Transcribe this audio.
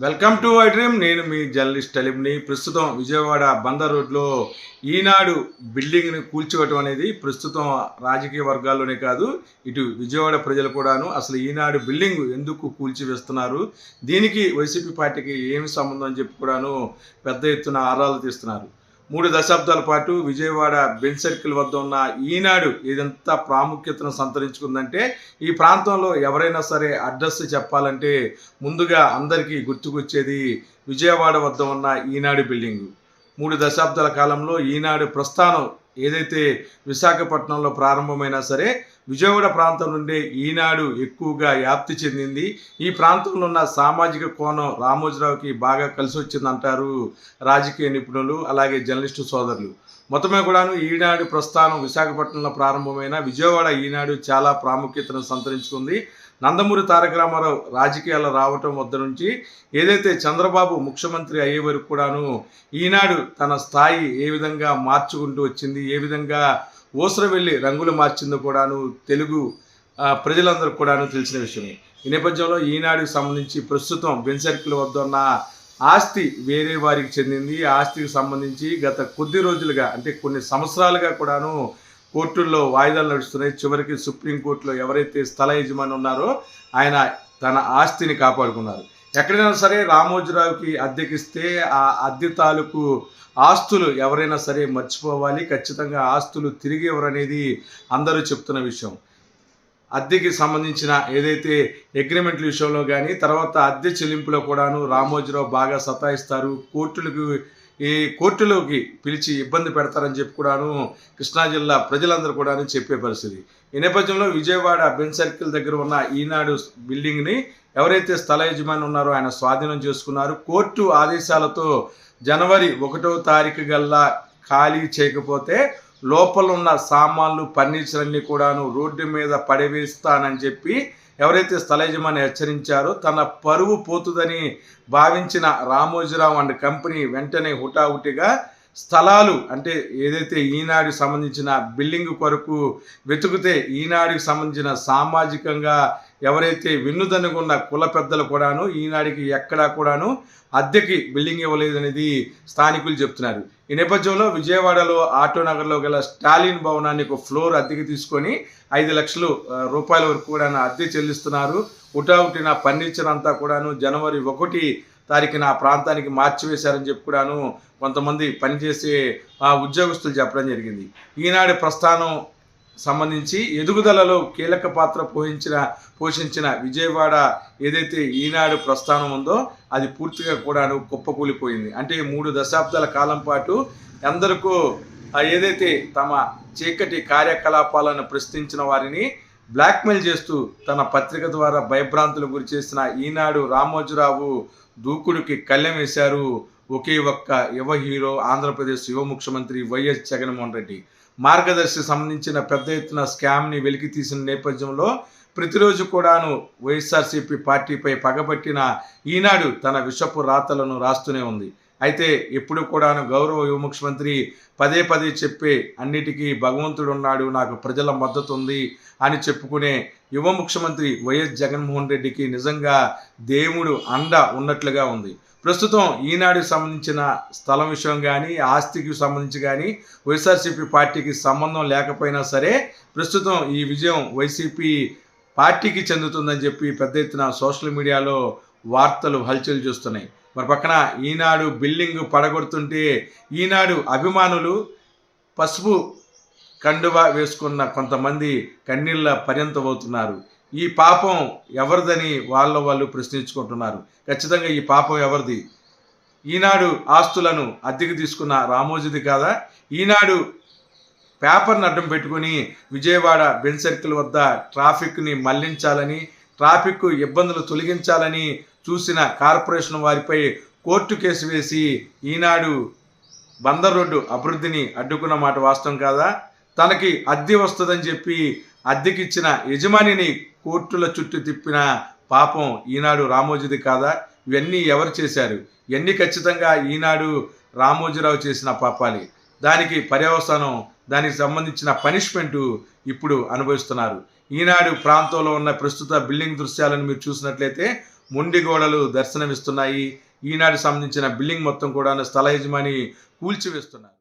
Welcome to I dream. నేను మీ journalist అలీంని. ప్రస్తుతం విజయవాడ బందర్ రోడ్లో ఈనాడు బిల్డింగ్ని కూల్చివేయటం అనేది ప్రస్తుతం రాజకీయ వర్గాల్లోనే కాదు, ఇటు విజయవాడ ప్రజలు కూడాను అసలు ఈనాడు బిల్డింగ్ ఎందుకు కూల్చివేస్తున్నారు, దీనికి వైసీపీ పార్టీకి ఏమి సంబంధం అని చెప్పి కూడాను పెద్ద ఎత్తున ఆరాలు తీస్తున్నారు. 3 దశాబ్దాల పాటు విజయవాడ బెంచ్ సర్కిల్ వద్ద ఉన్న ఈనాడు ఏదంత ప్రాముఖ్యతను సంతరించుకుందంటే, ఈ ప్రాంతంలో ఎవరైనా సరే అడ్రస్ చెప్పాలంటే ముందుగా అందరికీ గుర్తుకొచ్చేది విజయవాడ వద్ద ఉన్న ఈనాడు బిల్డింగు. 3 దశాబ్దాల కాలంలో ఈనాడు ప్రస్థానం ఏదైతే విశాఖపట్నంలో ప్రారంభమైనా సరే, విజయవాడ ప్రాంతం నుండే ఈనాడు ఎక్కువగా వ్యాప్తి చెందింది. ఈ ప్రాంతంలో ఉన్న సామాజిక కోణం రామోజీరావుకి బాగా కలిసి వచ్చిందంటారు రాజకీయ నిపుణులు, అలాగే జర్నలిస్టు సోదరులు. మొత్తమే కూడాను ఈనాడు ప్రస్థానం విశాఖపట్నంలో ప్రారంభమైన విజయవాడ ఈనాడు చాలా ప్రాముఖ్యతను సంతరించుకుంది. నందమూరి తారక రామారావు రాజకీయాలు రావటం వద్ద నుంచి ఏదైతే చంద్రబాబు ముఖ్యమంత్రి అయ్యే వరకు కూడాను ఈనాడు తన స్థాయి ఏ విధంగా మార్చుకుంటూ వచ్చింది, ఏ విధంగా ఊసర వెళ్ళి రంగులు మార్చిందో కూడాను తెలుగు ప్రజలందరూ కూడాను తెలిసిన విషయమే. ఈ నేపథ్యంలో ఈనాడుకి సంబంధించి ప్రస్తుతం బెంచ్ సర్కిల్ వద్ద ఉన్న ఆస్తి వేరే వారికి చెందింది. ఆస్తికి సంబంధించి గత కొద్ది రోజులుగా అంటే కొన్ని సంవత్సరాలుగా కూడాను కోర్టుల్లో వాయిదాలు నడుస్తున్నాయి. చివరికి సుప్రీంకోర్టులో ఎవరైతే స్థల యజమాని ఉన్నారో ఆయన తన ఆస్తిని కాపాడుకున్నారు. ఎక్కడైనా సరే రామోజీరావుకి అద్దెకిస్తే ఆ అద్దె తాలూకు ఆస్తులు ఎవరైనా సరే మర్చిపోవాలి, ఖచ్చితంగా ఆస్తులు తిరిగి ఎవరనేది అందరూ చెప్తున్న విషయం. అద్దెకి సంబంధించిన ఏదైతే అగ్రిమెంట్ల విషయంలో కానీ తర్వాత అద్దె చెల్లింపులో కూడాను రామోజీరావు బాగా సతాయిస్తారు, కోర్టులోకి పిలిచి ఇబ్బంది పెడతారని చెప్పి కూడాను కృష్ణా జిల్లా ప్రజలందరూ కూడాను చెప్పే పరిస్థితి. ఈ నేపథ్యంలో విజయవాడ బెంచ్ సర్కిల్ దగ్గర ఉన్న ఈనాడు బిల్డింగ్ని ఎవరైతే స్థల యజమాని ఉన్నారో ఆయన స్వాధీనం చేసుకున్నారు. కోర్టు ఆదేశాలతో జనవరి 1వ తారీఖు గల్లా ఖాళీ చేయకపోతే లోపల ఉన్న సామాన్లు ఫర్నిచర్ అన్ని కూడాను రోడ్డు మీద పడవేస్తానని చెప్పి ఎవరైతే స్థల యజమాని హెచ్చరించారో తన పరువు పోతుందని భావించిన రామోజీరావు అండ్ కంపెనీ వెంటనే హుటాహుటిగా స్థలాలు అంటే ఏదైతే ఈనాడుకి సంబంధించిన బిల్డింగ్ కొరకు వెతుకుతే ఈనాడుకి సంబంధించిన సామాజికంగా ఎవరైతే వెన్నుదన్నుకున్న కుల పెద్దలు కూడాను ఈనాడికి ఎక్కడా కూడాను అద్దెకి బిల్డింగ్ ఇవ్వలేదనేది స్థానికులు చెప్తున్నారు. ఈ నేపథ్యంలో విజయవాడలో ఆటోనగర్లో గల స్టాలిన్ భవనాన్ని ఒక ఫ్లోర్ అద్దెకి తీసుకొని 5 లక్షల రూపాయల వరకు కూడా అద్దె చెల్లిస్తున్నారు. హుటాహుటిన ఫర్నిచర్ అంతా కూడాను జనవరి 1 తారీఖున ఆ ప్రాంతానికి మార్చివేశారని చెప్పి కూడాను కొంతమంది పనిచేసే ఉద్యోగస్తులు చెప్పడం జరిగింది. ఈనాడు ప్రస్థానం సంబంధించి ఎదుగుదలలో కీలక పాత్ర పోషించిన విజయవాడ ఏదైతే ఈనాడు ప్రస్థానం ఉందో అది పూర్తిగా కూడాను కుప్పకూలిపోయింది. అంటే 3 దశాబ్దాల కాలం పాటు ఎందరికో ఏదైతే తమ చీకటి కార్యకలాపాలను ప్రశ్నించిన వారిని బ్లాక్మెయిల్ చేస్తూ తన పత్రిక ద్వారా భయభ్రాంతులు గురి చేసిన ఈనాడు రామోజీరావు దూకుడికి కళ్ళెం వేశారు ఒకే ఒక్క యువ హీరో, ఆంధ్రప్రదేశ్ యువ ముఖ్యమంత్రి వైఎస్ జగన్మోహన్ రెడ్డి. మార్గదర్శి సంబంధించిన పెద్ద ఎత్తున స్కామ్ని వెలికి తీసిన నేపథ్యంలో ప్రతిరోజు కూడాను వైఎస్ఆర్సీపీ పార్టీపై పగబట్టిన ఈనాడు తన విషపు రాతలను రాస్తూనే ఉంది. అయితే ఎప్పుడు కూడాను గౌరవ యువ ముఖ్యమంత్రి పదే చెప్పే అన్నిటికీ భగవంతుడు ఉన్నాడు, నాకు ప్రజల మద్దతు ఉంది అని చెప్పుకునే యువ ముఖ్యమంత్రి వైఎస్ జగన్మోహన్ రెడ్డికి నిజంగా దేవుడు అండ ఉన్నట్లుగా ఉంది. ప్రస్తుతం ఈనాడుకి సంబంధించిన స్థలం విషయం కానీ ఆస్తికి సంబంధించి కానీ వైఎస్ఆర్సీపీ పార్టీకి సంబంధం లేకపోయినా సరే ప్రస్తుతం ఈ విజయం వైసీపీ పార్టీకి చెందుతుందని చెప్పి పెద్ద ఎత్తున సోషల్ మీడియాలో వార్తలు హల్చల్ చేస్తున్నాయి. మరి పక్కన ఈనాడు బిల్డింగ్ పడగొడుతుంటే ఈనాడు అభిమానులు పసుపు కండువా వేసుకున్న కొంతమంది కన్నీళ్ళ పర్యంతమవుతున్నారు. ఈ పాపం ఎవరిదని వాళ్ళు ప్రశ్నించుకుంటున్నారు. ఖచ్చితంగా ఈ పాపం ఎవరిది? ఈనాడు ఆస్తులను అద్దెకి తీసుకున్న రామోజీది కాదా? ఈనాడు పేపర్ని అడ్డం పెట్టుకుని విజయవాడ బెంచ్ సర్కిల్ వద్ద ట్రాఫిక్ని మళ్లించాలని, ట్రాఫిక్ ఇబ్బందులు తొలగించాలని చూసిన కార్పొరేషన్ వారిపై కోర్టు కేసు వేసి ఈనాడు బందర్ రోడ్డు అభివృద్ధిని అడ్డుకున్న మాట వాస్తవం కాదా? తనకి అద్దె వస్తుందని చెప్పి అద్దెకిచ్చిన యజమానిని కోర్టుల చుట్టూ తిప్పిన పాపం ఈనాడు రామోజీది కాదా? ఇవన్నీ ఎవరు చేశారు? ఇవన్నీ ఖచ్చితంగా ఈనాడు రామోజీరావు చేసిన పాపాలి. దానికి పర్యవసానం, దానికి సంబంధించిన పనిష్మెంటు ఇప్పుడు అనుభవిస్తున్నారు. ఈనాడు ప్రాంతంలో ఉన్న ప్రస్తుత బిల్డింగ్ దృశ్యాలను మీరు చూసినట్లయితే మొండి గోడలు దర్శనమిస్తున్నాయి. ఈనాడు సంబంధించిన బిల్డింగ్ మొత్తం కూడా స్థల యజమాని కూల్చివేస్తున్నారు.